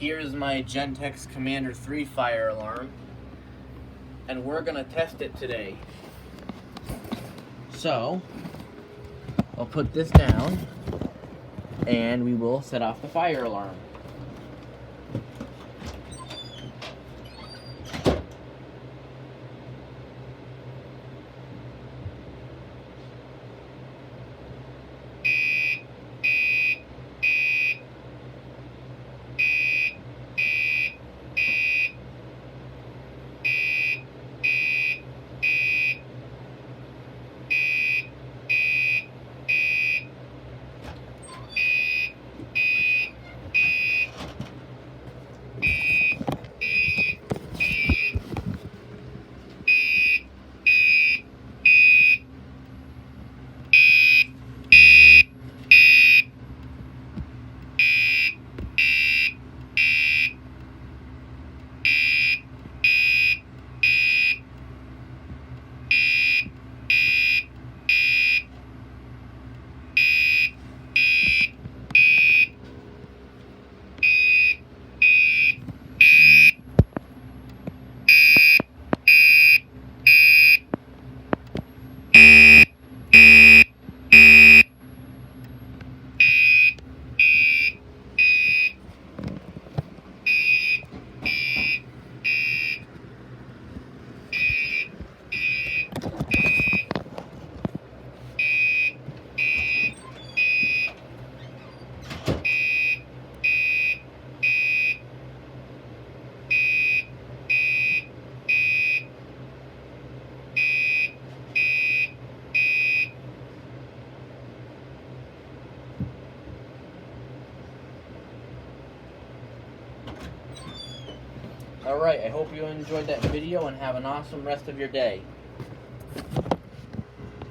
Here's my Gentex Commander 3 fire alarm, and we're gonna test it today. So, I'll put this down, and we will set off the fire alarm. Alright, I hope you enjoyed that video and have an awesome rest of your day.